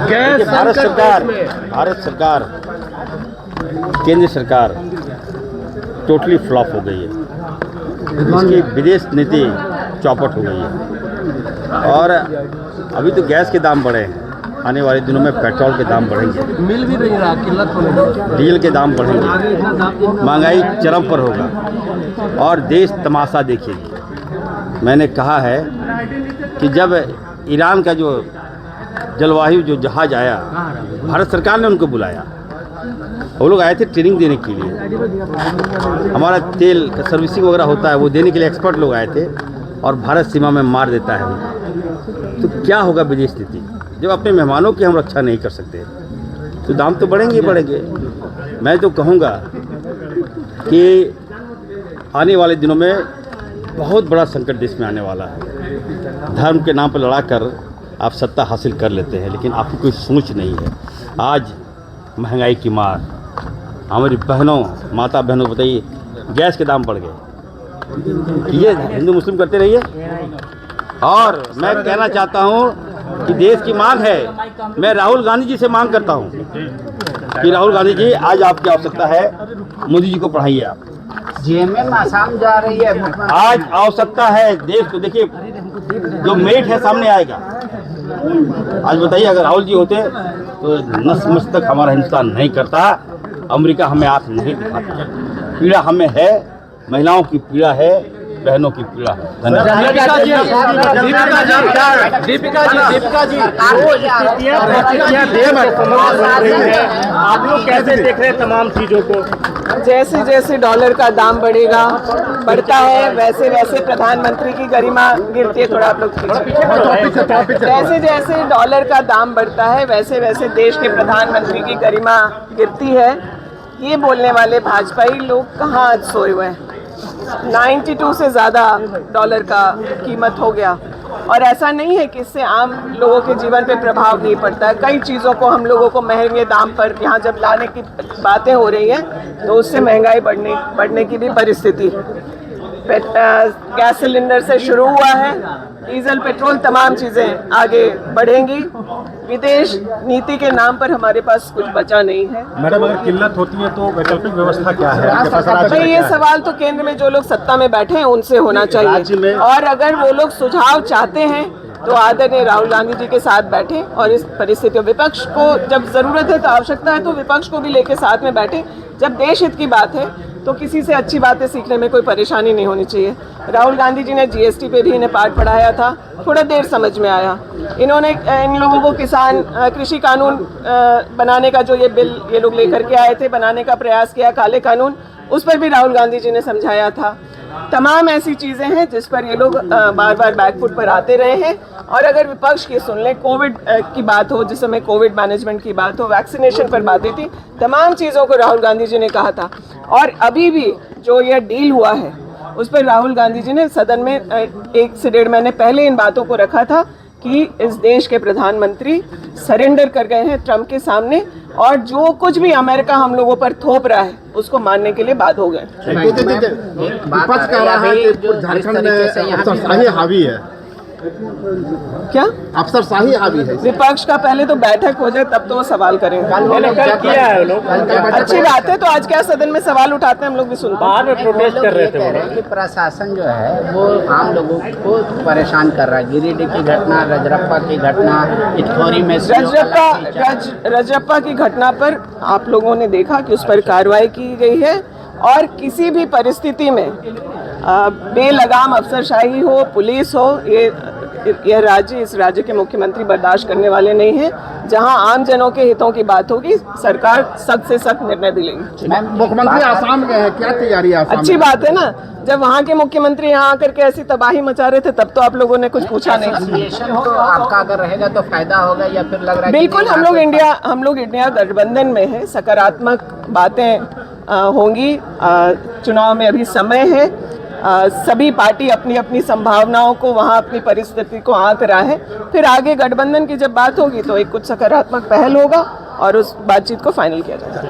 देखिए, भारत सरकार केंद्र सरकार टोटली फ्लॉप हो गई है। इसकी विदेश नीति चौपट हो गई है और अभी तो गैस के दाम बढ़े हैं, आने वाले दिनों में पेट्रोल के दाम बढ़ेंगे, मिल भी नहीं रहा, किल्लत होने लगी, डीजल के दाम बढ़ेंगे, महंगाई चरम पर होगा और देश तमाशा देखेगी। मैंने कहा है कि जब ईरान का जो जलवायु जो जहाज आया, भारत सरकार ने उनको बुलाया, वो लोग आए थे ट्रेनिंग देने के लिए, हमारा तेल का सर्विसिंग वगैरह होता है वो देने के लिए एक्सपर्ट लोग आए थे और भारत सीमा में मार देता है उनको। तो क्या होगा विदेश नीति जब अपने मेहमानों की हम रक्षा नहीं कर सकते? तो दाम तो बढ़ेंगे ही बढ़ेंगे। मैं तो कहूँगा कि आने वाले दिनों में बहुत बड़ा संकट देश में आने वाला है। धर्म के नाम पर लड़ाकर आप सत्ता हासिल कर लेते हैं, लेकिन आपकी कोई सोच नहीं है। आज महंगाई की मार, हमारी बहनों माता बहनों बताइए, गैस के दाम बढ़ गए। ये हिंदू मुस्लिम करते रहिए। और मैं कहना चाहता हूँ कि देश की मांग है, मैं राहुल गांधी जी से मांग करता हूँ कि राहुल गांधी जी, आज आपकी आवश्यकता है, मोदी जी को पढ़ाइए। आप जेएमएम आसाम जा रही है, आज आवश्यकता है देश को। देखिए, जो मेरिट है सामने आएगा। आज बताइए, अगर राहुल जी होते तो नस मस्तक हमारा हिंदुस्तान नहीं करता, अमेरिका हमें आंख नहीं दिखाता। पीड़ा हमें है, महिलाओं की पीड़ा है, बहनों की पीड़ा है। दीपिका जी, आप लोग कैसे देख रहे हैं तमाम चीजों को? जैसे जैसे डॉलर का दाम बढ़ता है वैसे वैसे प्रधानमंत्री की गरिमा गिरती है। थोड़ा आप लोग जैसे जैसे डॉलर का दाम बढ़ता है वैसे वैसे देश के प्रधानमंत्री की गरिमा गिरती है। ये बोलने वाले भाजपाई लोग कहाँ आज सोए हुए हैं? 92 से ज़्यादा डॉलर का कीमत हो गया और ऐसा नहीं है कि इससे आम लोगों के जीवन पे प्रभाव नहीं पड़ता है। कई चीज़ों को हम लोगों को महंगे दाम पर यहाँ जब लाने की बातें हो रही हैं तो उससे महंगाई बढ़ने की भी परिस्थिति। गैस सिलेंडर से शुरू हुआ है, डीजल पेट्रोल तमाम चीज़ें आगे बढ़ेंगी। विदेश नीति के नाम पर हमारे पास कुछ बचा नहीं है। मैडम, अगर किल्लत होती है तो वैकल्पिक व्यवस्था क्या है? भाई, ये सवाल तो केंद्र में जो लोग सत्ता में बैठे हैं उनसे होना चाहिए। और अगर वो लोग सुझाव चाहते हैं तो आदरणीय राहुल गांधी जी के साथ बैठे और इस परिस्थितियों, विपक्ष को जब जरूरत है तो आवश्यकता है तो विपक्ष को भी लेके साथ में बैठे। जब देश हित की बात है तो किसी से अच्छी बातें सीखने में कोई परेशानी नहीं होनी चाहिए। राहुल गांधी जी ने जीएसटी पे भी इन्हें पाठ पढ़ाया था, थोड़ा देर समझ में आया। इन्होंने इन लोगों को कृषि कानून बनाने का जो ये बिल ये लोग लेकर के आए थे, बनाने का प्रयास किया, काले कानून, उस पर भी राहुल गांधी जी ने समझाया था। तमाम ऐसी चीज़ें हैं जिस पर ये लोग बार बार बैकफुट पर आते रहे हैं। और अगर विपक्ष की सुन लें, कोविड की बात हो, जिस समय कोविड मैनेजमेंट की बात हो, वैक्सीनेशन पर बातें थी, तमाम चीज़ों को राहुल गांधी जी ने कहा था। और अभी भी जो यह डील हुआ है उस पर राहुल गांधी जी ने सदन में 1 से 1.5 महीने पहले इन बातों को रखा था कि इस देश के प्रधानमंत्री सरेंडर कर गए हैं ट्रंप के सामने और जो कुछ भी अमेरिका हम लोगों पर थोप रहा है उसको मानने के लिए बाध्य हो गए। विपक्ष कह रहा है कि झारखंड में अफसरशाही हावी है। क्या अफसरशाही हावी है? विपक्ष का पहले तो बैठक हो जाए तब तो वो सवाल करेंगे। कल किया है लोग, अच्छी बात है। तो आज क्या सदन में सवाल उठाते हैं, हम लोग भी सुनते हैं। बाहर में प्रोटेस्ट कर रहे थे कि प्रशासन जो है वो आम लोगों को परेशान कर रहा है। गिरिडीह की घटना, रजरप्पा की घटना, इटखोरी में रजरप्पा की घटना पर आप लोगों ने देखा कि उस पर कार्रवाई की गई है और किसी भी परिस्थिति में बेलगाम अफसरशाही हो, पुलिस हो, यह राज्य, इस राज्य के मुख्यमंत्री बर्दाश्त करने वाले नहीं हैं। जहां आम जनों के हितों की बात होगी, सरकार सख्त से सख्त निर्णय दिलेगी। मुख्यमंत्री आसाम गए हैं, क्या तैयारी है आसाम? अच्छी बात है ना। जब वहाँ के मुख्यमंत्री यहाँ आकर के ऐसी तबाही मचा रहे थे तब तो आप लोगों ने कुछ पूछा नहीं। तो आपका अगर रहेगा तो फायदा होगा या फिर लग रहा है? बिल्कुल, हम लोग इंडिया गठबंधन में है, सकारात्मक बातें होंगी। चुनाव में अभी समय है। सभी पार्टी अपनी अपनी संभावनाओं को, वहाँ अपनी परिस्थिति को आंक रहा है। फिर आगे गठबंधन की जब बात होगी तो एक कुछ सकारात्मक पहल होगा और उस बातचीत को फाइनल किया जाएगा।